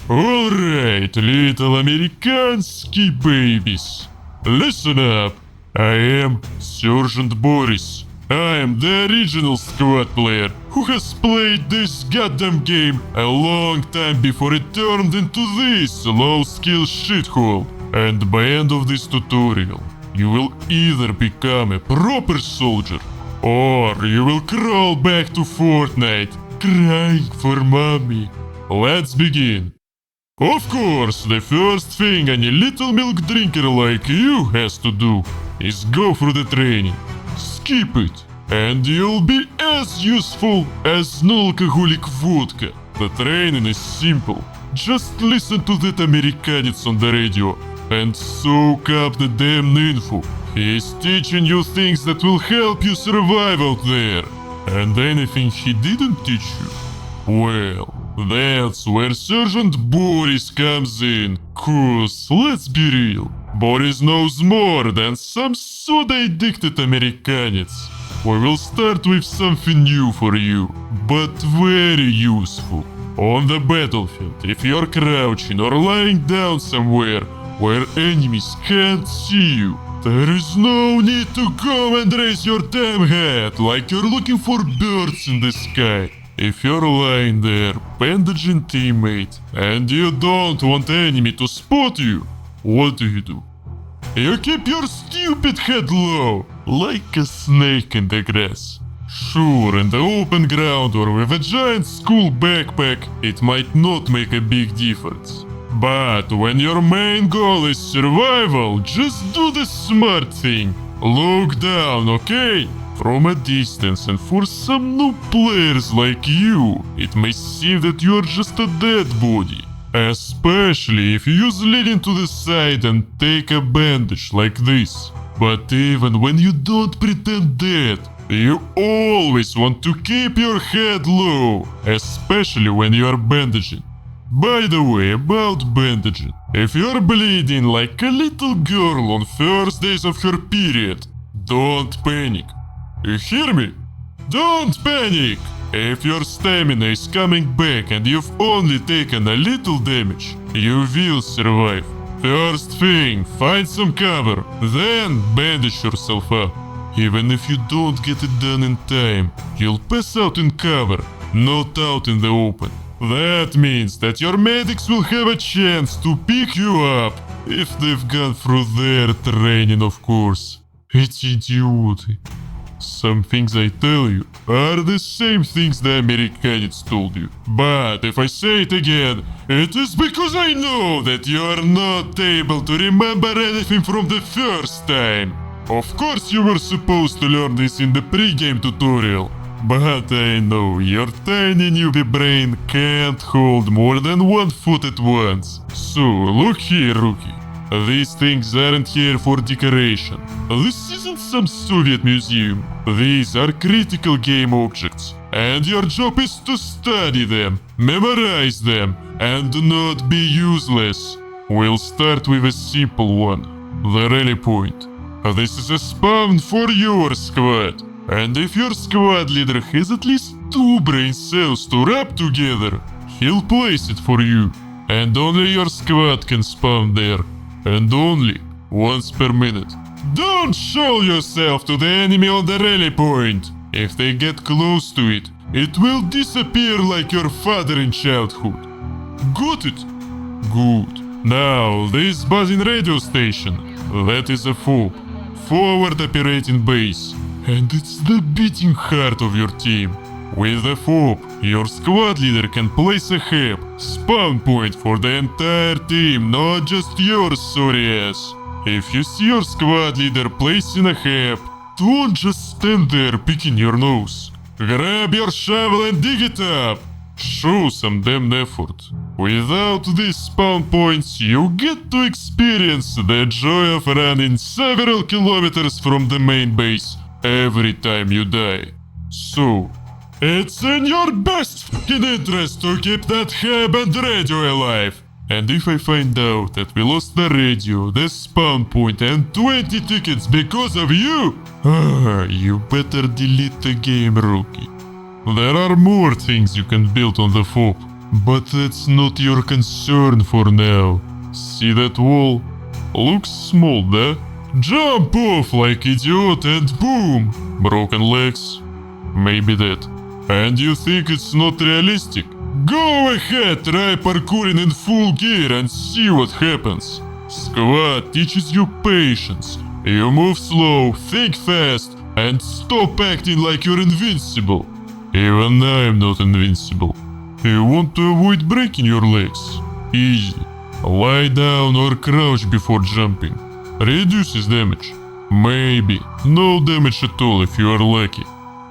Alright, little Amerikansky babies. Listen up. I am Sergeant Boris. I am the original squad player who has played this goddamn game a long time before it turned into this low-skill shithole. And by end of this tutorial, you will either become a proper soldier, or you will crawl back to Fortnite, crying for mommy. Let's begin. Of course, the first thing any little milk drinker like you has to do is go through the training. Skip it, and you'll be as useful as non-alcoholic vodka. The training is simple. Just listen to that Americanец on the radio and soak up the damn info. He's teaching you things that will help you survive out there. And anything he didn't teach you, well, that's where Sergeant Boris comes in. Cause, let's be real, Boris knows more than some soda-addicted Americanец. We will start with something new for you, but very useful. On the battlefield, if you're crouching or lying down somewhere where enemies can't see you, there is no need to go and raise your damn head like you're looking for birds in the sky. If you're lying there, bandaging teammate, and you don't want enemy to spot you, what do? You keep your stupid head low, like a snake in the grass. Sure, in the open ground or with a giant school backpack, it might not make a big difference. But when your main goal is survival, just do the smart thing. Look down, okay? From a distance, and for some noob players like you, it may seem that you're just a dead body. Especially if you use leaning to the side and take a bandage like this. But even when you don't pretend dead, you always want to keep your head low, especially when you are bandaging. By the way, about bandaging, if you're bleeding like a little girl on first days of her period, don't panic. You hear me? Don't panic! If your stamina is coming back and you've only taken a little damage, you will survive. First thing, find some cover, then bandage yourself up. Even if you don't get it done in time, you'll pass out in cover, not out in the open. That means that your medics will have a chance to pick you up, if they've gone through their training, of course. It's idiotic. Some things I tell you are the same things the Americanец told you. But if I say it again, it is because I know that you are not able to remember anything from the first time. Of course you were supposed to learn this in the pre-game tutorial. But I know your tiny newbie brain can't hold more than one foot at once. So, look here, rookie. These things aren't here for decoration. This isn't some Soviet museum. These are critical game objects. And your job is to study them, memorize them, and not be useless. We'll start with a simple one. The rally point. This is a spawn for your squad. And if your squad leader has at least 2 brain cells to rub together, he'll place it for you. And only your squad can spawn there. And only once per minute. Don't show yourself to the enemy on the rally point. If they get close to it, it will disappear like your father in childhood. Got it? Good. Now, this buzzing radio station, that is a FOB, Forward Operating Base. And it's the beating heart of your team. With the FOB, your squad leader can place a hub, spawn point for the entire team, not just yours, sorry ass. If you see your squad leader placing a hub, don't just stand there picking your nose. Grab your shovel and dig it up. Show some damn effort. Without these spawn points, you get to experience the joy of running several kilometers from the main base every time you die. So, it's in your best fucking interest to keep that hub and radio alive. And if I find out that we lost the radio, the spawn point and 20 tickets because of you, you better delete the game, rookie. There are more things you can build on the FOB. But that's not your concern for now. See that wall? Looks small, да? Jump off like idiot and boom! Broken legs? Maybe that. And you think it's not realistic? Go ahead, try parkouring in full gear and see what happens. Squad teaches you patience. You move slow, think fast, and stop acting like you're invincible. Even I'm not invincible. You want to avoid breaking your legs? Easy. Lie down or crouch before jumping. Reduces damage. Maybe no damage at all if you are lucky.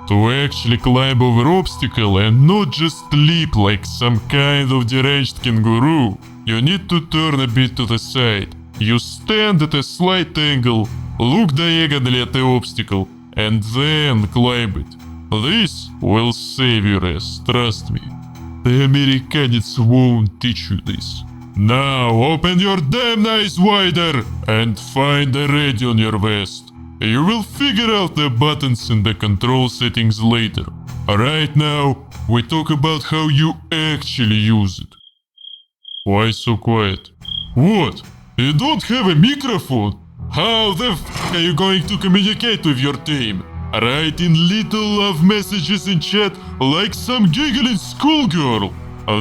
To actually climb over obstacle and not just leap like some kind of deranged kangaroo, you need to turn a bit to the side. You stand at a slight angle, look diagonally at the obstacle, and then climb it. This will save your ass, trust me. The Americans won't teach you this. Now open your damn eyes wider and find a radio on your vest. You will figure out the buttons in the control settings later. Right now, we talk about how you actually use it. Why so quiet? What? You don't have a microphone? How the f are you going to communicate with your team? Writing little love messages in chat like some giggling schoolgirl?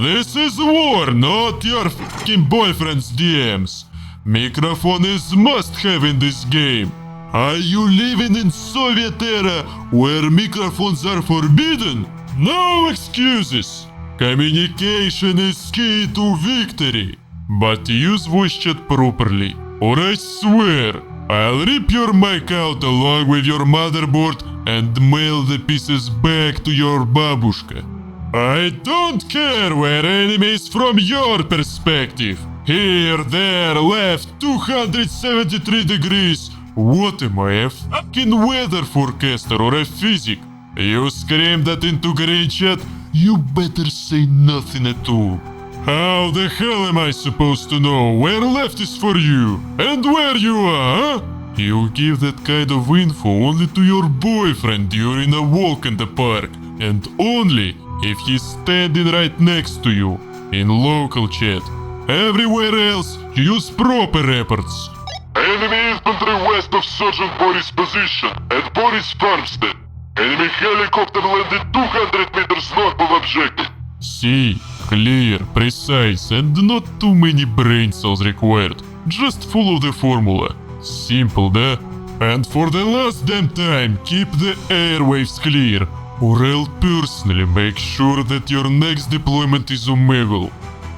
This is war, not your fucking boyfriend's DMs. Microphone is must-have in this game. Are you living in Soviet era where microphones are forbidden? No excuses. Communication is key to victory. But use voice chat properly, or I swear I'll rip your mic out along with your motherboard and mail the pieces back to your babushka. I don't care where enemy is from your perspective. Here, there, left, 273 degrees. What am I, a fucking weather forecaster or a physic? You scream that into green chat, you better say nothing at all. How the hell am I supposed to know where left is for you and where you are, huh? You give that kind of info only to your boyfriend during a walk in the park, and only if he's standing right next to you in local chat. Everywhere else, you use proper reports. Enemy infantry west of Sergeant Boris' position at Boris Farmstead. Enemy helicopter landed 200 meters north of objective. See, clear, precise, and not too many brain cells required. Just follow the formula. Simple, да? And for the last damn time, keep the airwaves clear, or I'll personally make sure that your next deployment is Omegle.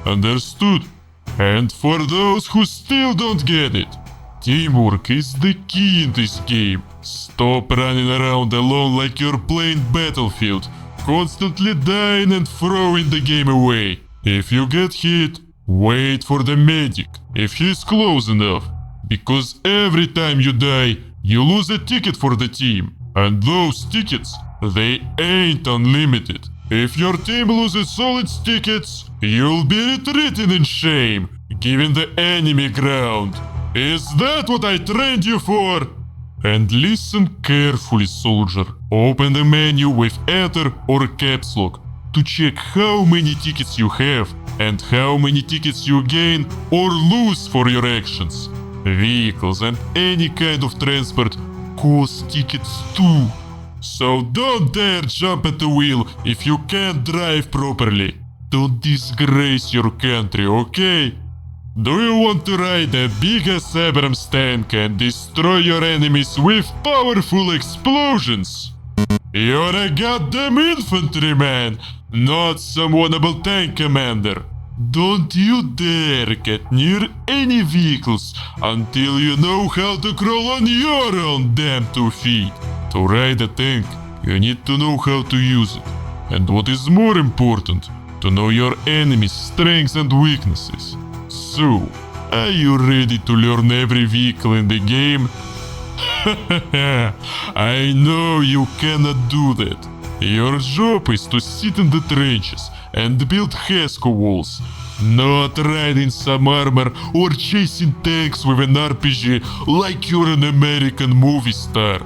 Understood? And for those who still don't get it, teamwork is the key in this game. Stop running around alone like you're playing Battlefield, constantly dying and throwing the game away. If you get hit, wait for the medic, if he's close enough. Because every time you die, you lose a ticket for the team. And those tickets, they ain't unlimited. If your team loses all its tickets, you'll be retreating in shame, giving the enemy ground. Is that what I trained you for? And listen carefully, soldier. Open the menu with Enter or Caps Lock to check how many tickets you have and how many tickets you gain or lose for your actions. Vehicles and any kind of transport cost tickets too. So don't dare jump at the wheel if you can't drive properly. Don't disgrace your country, okay? Do you want to ride a big-ass Abrams tank and destroy your enemies with powerful explosions? You're a goddamn infantryman, not some winnable tank commander. Don't you dare get near any vehicles until you know how to crawl on your own damn 2 feet. To ride a tank, you need to know how to use it. And what is more important, to know your enemy's strengths and weaknesses. So, are you ready to learn every vehicle in the game? I know you cannot do that. Your job is to sit in the trenches and build Hasco walls, not riding some armor or chasing tanks with an RPG like you're an American movie star.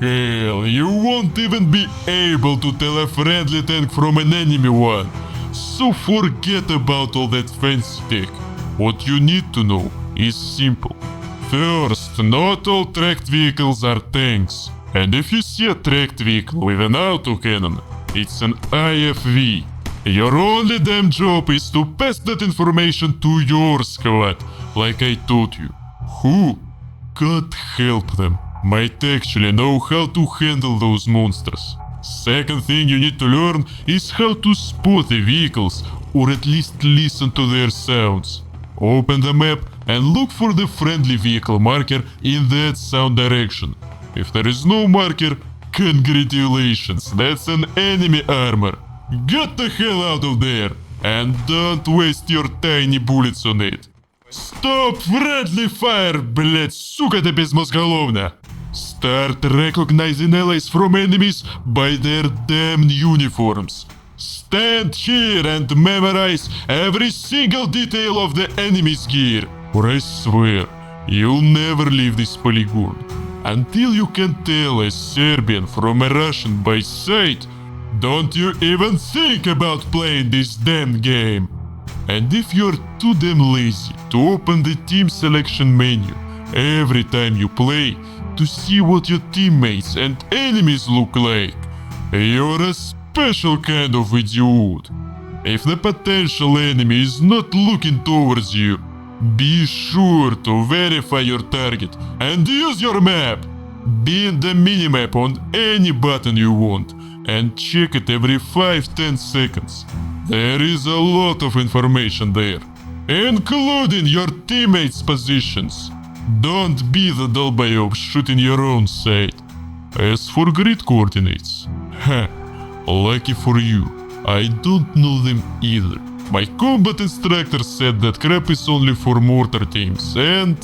Hell, you won't even be able to tell a friendly tank from an enemy one. So forget about all that fancy tech. What you need to know is simple. First, not all tracked vehicles are tanks. And if you see a tracked vehicle with an autocannon, it's an IFV. Your only damn job is to pass that information to your squad, like I told you. Who, God help them, might actually know how to handle those monsters. Second thing you need to learn is how to spot the vehicles, or at least listen to their sounds. Open the map and look for the friendly vehicle marker in that sound direction. If there is no marker, congratulations, that's an enemy armor. Get the hell out of there, and don't waste your tiny bullets on it. Stop friendly fire, блять, сука ты безмозголовная! Start recognizing allies from enemies by their damned uniforms. Stand here and memorize every single detail of the enemy's gear, or I swear, you'll never leave this polygon. Until you can tell a Serbian from a Russian by sight, don't you even think about playing this damn game. And if you're too damn lazy to open the team selection menu every time you play to see what your teammates and enemies look like, you're a special kind of idiot. If the potential enemy is not looking towards you, be sure to verify your target and use your map. Beam the minimap on any button you want and check it every 5-10 seconds. There is a lot of information there, including your teammates' positions. Don't be the dolbayob shooting your own side. As for grid coordinates, lucky for you, I don't know them either. My combat instructor said that crap is only for mortar teams and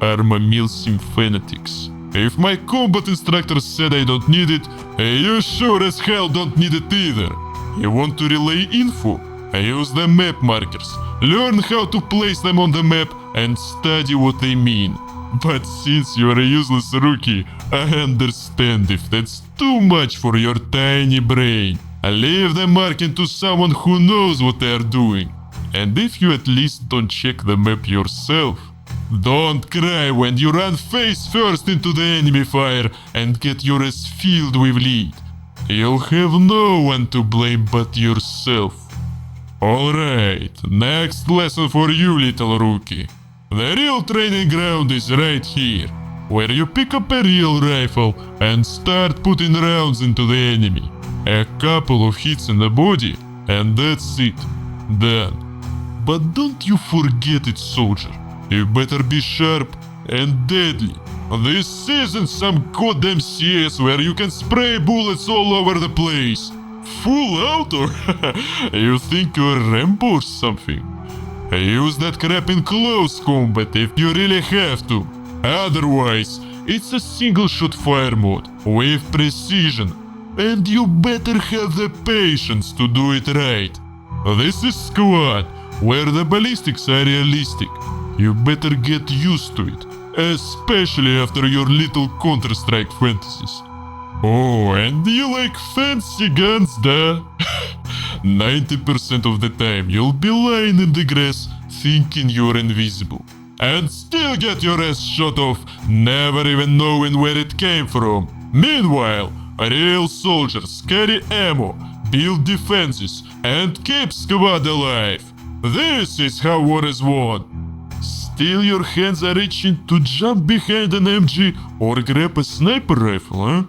Armamilsim fanatics. If my combat instructor said I don't need it, you sure as hell don't need it either. You want to relay info? Use the map markers. Learn how to place them on the map and study what they mean. But since you are a useless rookie, I understand if that's too much for your tiny brain. Leave the marking to someone who knows what they are doing. And if you at least don't check the map yourself, don't cry when you run face first into the enemy fire and get your ass filled with lead. You'll have no one to blame but yourself. Alright, next lesson for you, little rookie. The real training ground is right here, where you pick up a real rifle and start putting rounds into the enemy. A couple of hits in the body, and that's it. Done. But don't you forget it, soldier. You better be sharp and deadly. This isn't some goddamn CS where you can spray bullets all over the place. Full auto? You think you're Rambo or something? Use that crap in close combat if you really have to. Otherwise, it's a single-shot fire mode with precision. And you better have the patience to do it right. This is squad, where the ballistics are realistic. You better get used to it, especially after your little Counter-Strike fantasies. Oh, and you like fancy guns, da? 90% of the time you'll be lying in the grass thinking you're invisible. And still get your ass shot off, never even knowing where it came from. Meanwhile, real soldiers carry ammo, build defenses, and keep squad alive. This is how war is won. Still your hands are itching to jump behind an MG or grab a sniper rifle, huh?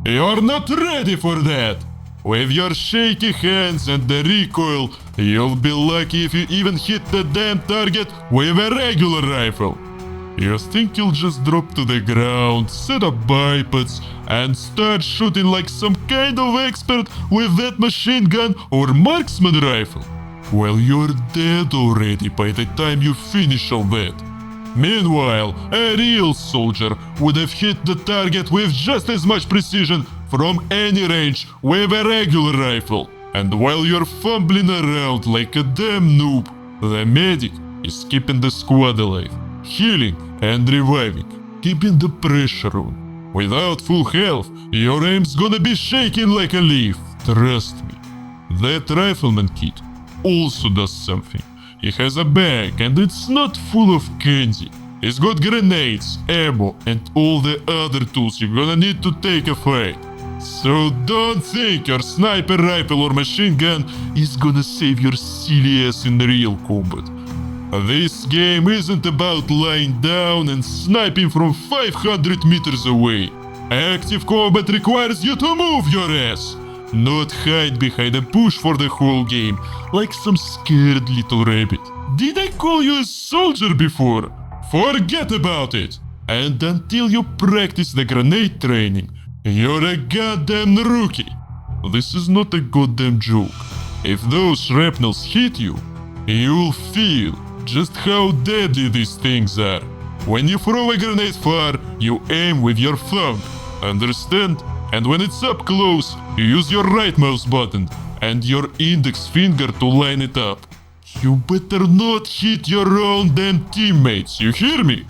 You're not ready for that! With your shaky hands and the recoil, you'll be lucky if you even hit the damn target with a regular rifle. You think you'll just drop to the ground, set up bipods, and start shooting like some kind of expert with that machine gun or marksman rifle? Well, you're dead already by the time you finish all that. Meanwhile, a real soldier would have hit the target with just as much precision from any range with a regular rifle. And while you're fumbling around like a damn noob, the medic is keeping the squad alive, healing and reviving, keeping the pressure on. Without full health, your aim's gonna be shaking like a leaf, trust me. That rifleman kit also does something. He has a bag and it's not full of candy. He's got grenades, ammo, and all the other tools you're gonna need to take a fight. So don't think your sniper rifle or machine gun is gonna save your silly ass in real combat. This game isn't about lying down and sniping from 500 meters away. Active combat requires you to move your ass, not hide behind a bush for the whole game like some scared little rabbit. Did I call you a soldier before? Forget about it! And until you practice the grenade training, you're a goddamn rookie. This is not a goddamn joke. If those shrapnels hit you, you'll feel just how deadly these things are. When you throw a grenade far, you aim with your thumb. Understand? And when it's up close, you use your right mouse button and your index finger to line it up. You better not hit your own damn teammates, you hear me?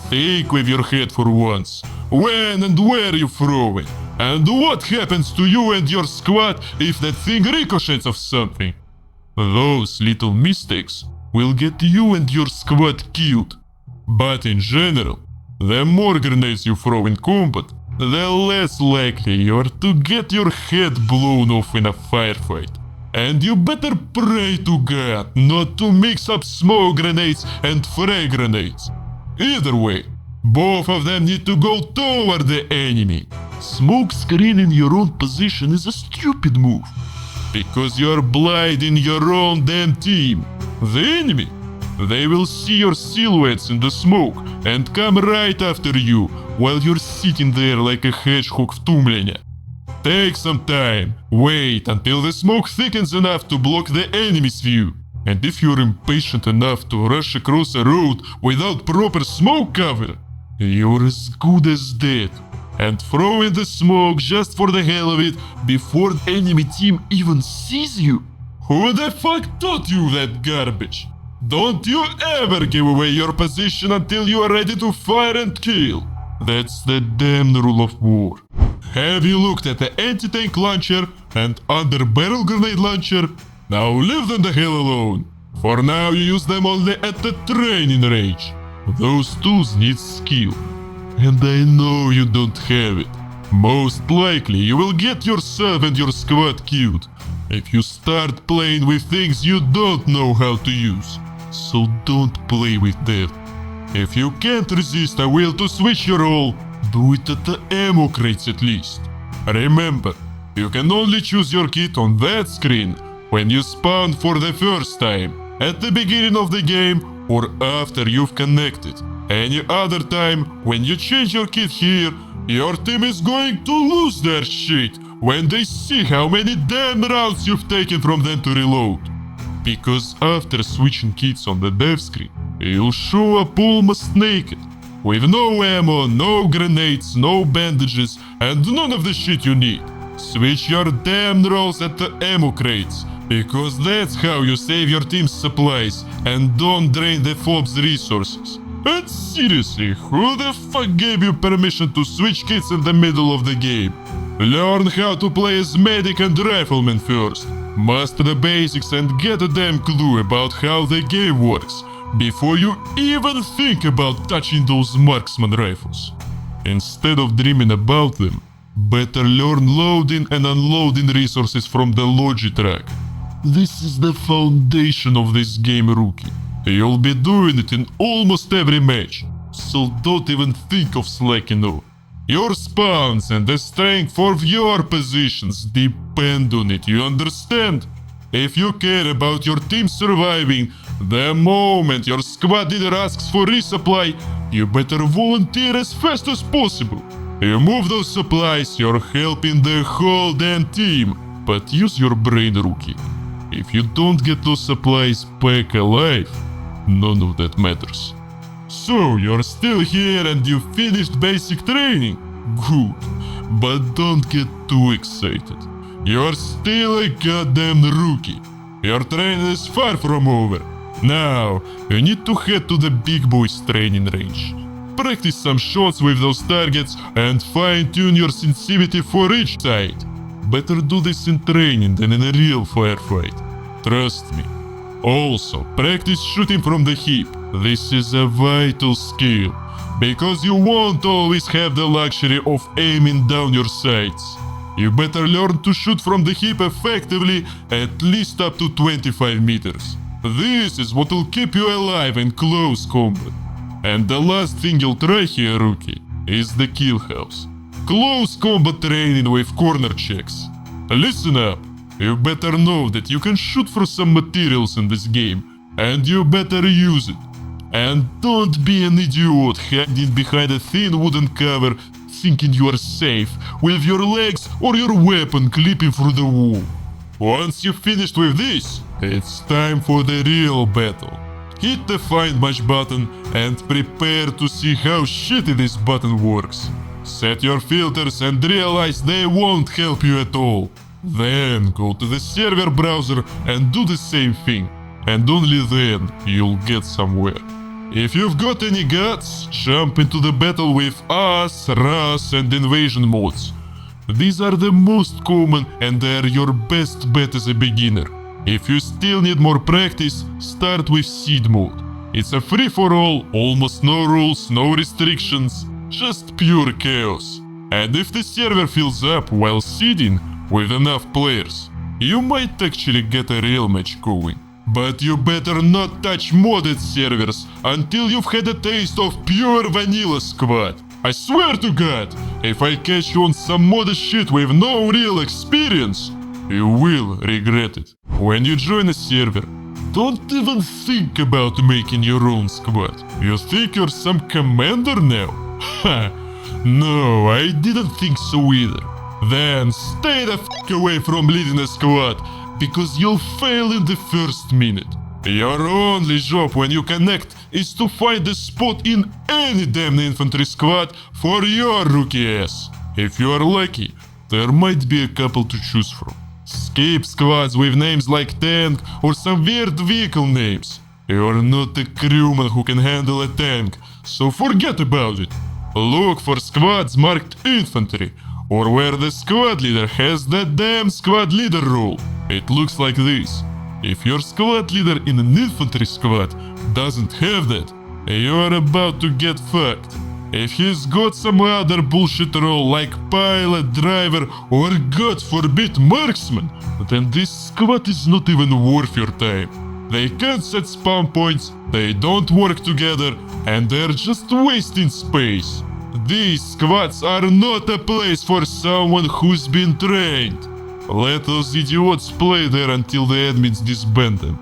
Think with your head for once. When and where you throw it? And what happens to you and your squad if that thing ricochets off something? Those little mistakes will get you and your squad killed. But in general, the more grenades you throw in combat, the less likely you are to get your head blown off in a firefight. And you better pray to God not to mix up smoke grenades and frag grenades. Either way, both of them need to go toward the enemy. Smoke screening your own position is a stupid move, because you're blinding your own damn team. The enemy, they will see your silhouettes in the smoke and come right after you while you're sitting there like a hedgehog в тумлене. Take some time, wait until the smoke thickens enough to block the enemy's view. And if you're impatient enough to rush across a road without proper smoke cover, you're as good as dead. And throw in the smoke just for the hell of it before the enemy team even sees you. Who the fuck taught you that garbage? Don't you ever give away your position until you are ready to fire and kill. That's the damn rule of war. Have you looked at the anti-tank launcher and under-barrel grenade launcher? Now leave them the hell alone. For now you use them only at the training range. Those tools need skill. And I know you don't have it. Most likely you will get yourself and your squad killed if you start playing with things you don't know how to use. So don't play with them. If you can't resist a will to switch your role, do it at the ammo crates at least. Remember, you can only choose your kit on that screen when you spawn for the first time, at the beginning of the game or after you've connected. Any other time, when you change your kit here, your team is going to lose their shit when they see how many damn rounds you've taken from them to reload. Because after switching kits on the dev screen, you'll show up almost naked, with no ammo, no grenades, no bandages, and none of the shit you need. Switch your damn roles at the ammo crates, because that's how you save your team's supplies and don't drain the fob's resources. And seriously, who the fuck gave you permission to switch kits in the middle of the game? Learn how to play as medic and rifleman first. Master the basics and get a damn clue about how the game works before you even think about touching those marksman rifles. Instead of dreaming about them, better learn loading and unloading resources from the Logitrack. This is the foundation of this game, rookie. You'll be doing it in almost every match, so don't even think of slacking off. Your spawns and the strength of your positions depend on it, you understand? If you care about your team surviving, the moment your squad leader asks for resupply, you better volunteer as fast as possible. You move those supplies, you're helping the whole damn team, but use your brain, rookie. If you don't get those supplies back alive, none of that matters. So, you're still here and you finished basic training? Good. But don't get too excited. You're still a goddamn rookie. Your training is far from over. Now, you need to head to the big boys training range. Practice some shots with those targets and fine-tune your sensitivity for each side. Better do this in training than in a real firefight. Trust me. Also, practice shooting from the hip. This is a vital skill, because you won't always have the luxury of aiming down your sights. You better learn to shoot from the hip effectively, at least up to 25 meters. This is what will keep you alive in close combat. And the last thing you'll try here, rookie, is the killhouse. Close combat training with corner checks. Listen up. You better know that you can shoot for some materials in this game, and you better use it. And don't be an idiot hiding behind a thin wooden cover thinking you are safe with your legs or your weapon clipping through the wall. Once you've finished with this, it's time for the real battle. Hit the find match button and prepare to see how shitty this button works. Set your filters and realize they won't help you at all. Then go to the server browser and do the same thing, and only then you'll get somewhere. If you've got any guts, jump into the battle with us, Rus and Invasion modes. These are the most common and they are your best bet as a beginner. If you still need more practice, start with Seed mode. It's a free-for-all, almost no rules, no restrictions, just pure chaos. And if the server fills up while seeding with enough players, you might actually get a real match going. But you better not touch modded servers until you've had a taste of pure vanilla squad. I swear to God, if I catch you on some modded shit with no real experience, you will regret it. When you join a server, don't even think about making your own squad. You think you're some commander now? Ha! No, I didn't think so either. Then stay the f*** away from leading a squad, because you'll fail in the first minute. Your only job when you connect is to find a spot in any damn infantry squad for your rookie ass. If you are lucky, there might be a couple to choose from. Skip squads with names like tank or some weird vehicle names. You're not a crewman who can handle a tank, so forget about it. Look for squads marked infantry, or where the squad leader has that damn squad leader role. It looks like this. If your squad leader in an infantry squad doesn't have that, you're about to get fucked. If he's got some other bullshit role like pilot, driver, or god forbid marksman, then this squad is not even worth your time. They can't set spawn points, they don't work together, and they're just wasting space. These squads are not a place for someone who's been trained. Let those idiots play there until the admins disband them.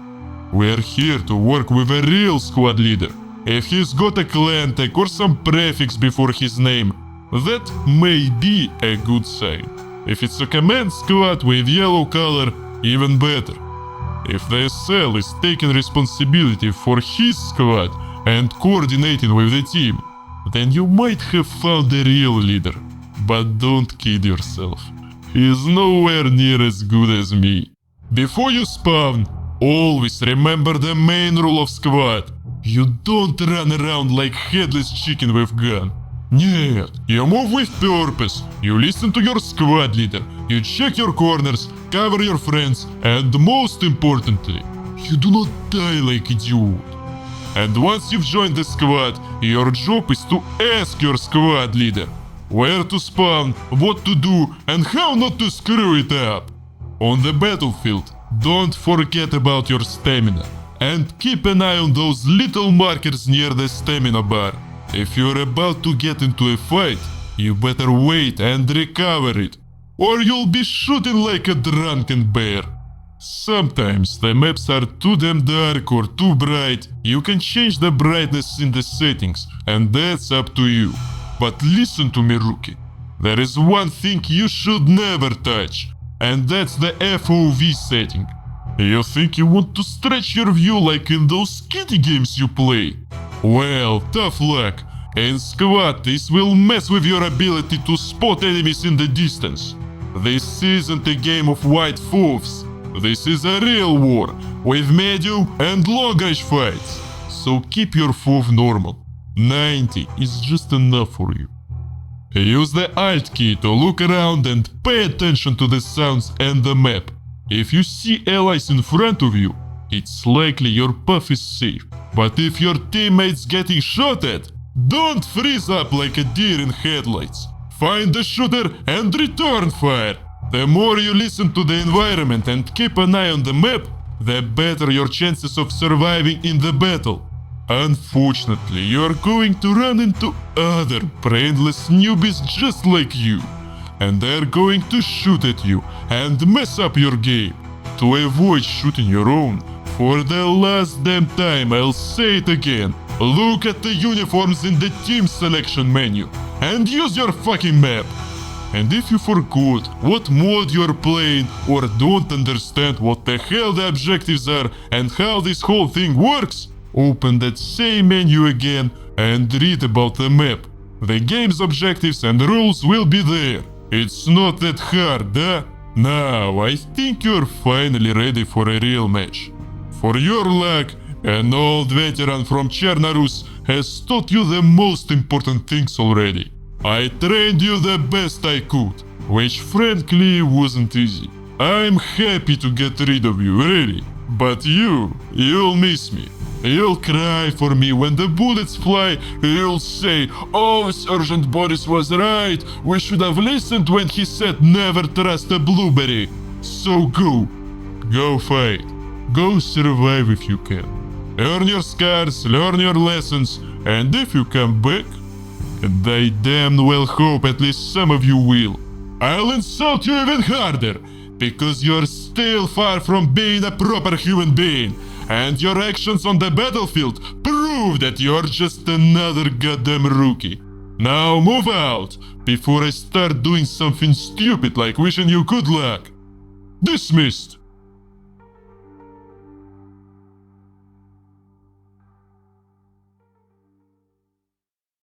We're here to work with a real squad leader. If he's got a clan tag or some prefix before his name, that may be a good sign. If it's a command squad with yellow color, even better. If the SL is taking responsibility for his squad and coordinating with the team, then you might have found a real leader. But don't kid yourself. He's nowhere near as good as me. Before you spawn, always remember the main rule of squad. You don't run around like headless chicken with gun. Нет, you move with purpose. You listen to your squad leader. You check your corners, cover your friends, and most importantly, you do not die like idiot. And once you've joined the squad, your job is to ask your squad leader where to spawn, what to do, and how not to screw it up. On the battlefield, don't forget about your stamina, and keep an eye on those little markers near the stamina bar. If you're about to get into a fight, you better wait and recover it, or you'll be shooting like a drunken bear. Sometimes the maps are too damn dark or too bright. You can change the brightness in the settings, and that's up to you. But listen to me, rookie. There is one thing you should never touch, and that's the FOV setting. You think you want to stretch your view like in those kitty games you play? Well, tough luck. In squad, this will mess with your ability to spot enemies in the distance. This isn't a game of white foofs. This is a real war, with medium and long range fights. So keep your FOV normal. 90 is just enough for you. Use the Alt key to look around and pay attention to the sounds and the map. If you see allies in front of you, it's likely your path is safe. But if your teammate's getting shot at, don't freeze up like a deer in headlights. Find the shooter and return fire. The more you listen to the environment and keep an eye on the map, the better your chances of surviving in the battle. Unfortunately, you are going to run into other brainless newbies just like you, and they're going to shoot at you and mess up your game. To avoid shooting your own, for the last damn time I'll say it again, look at the uniforms in the team selection menu and use your fucking map. And if you forgot what mode you're playing or don't understand what the hell the objectives are and how this whole thing works, open that same menu again and read about the map. The game's objectives and rules will be there. It's not that hard, huh? Now, I think you're finally ready for a real match. For your luck, an old veteran from Chernarus has taught you the most important things already. I trained you the best I could, which frankly wasn't easy. I'm happy to get rid of you, really. But you'll miss me. You'll cry for me when the bullets fly. You'll say, "Oh, Sergeant Boris was right. We should have listened when he said never trust a blueberry." So go fight. Go survive if you can. Earn your scars, learn your lessons, and if you come back, and I damn well hope at least some of you will, I'll insult you even harder, because you're still far from being a proper human being, and your actions on the battlefield prove that you're just another goddamn rookie. Now move out, before I start doing something stupid like wishing you good luck. Dismissed.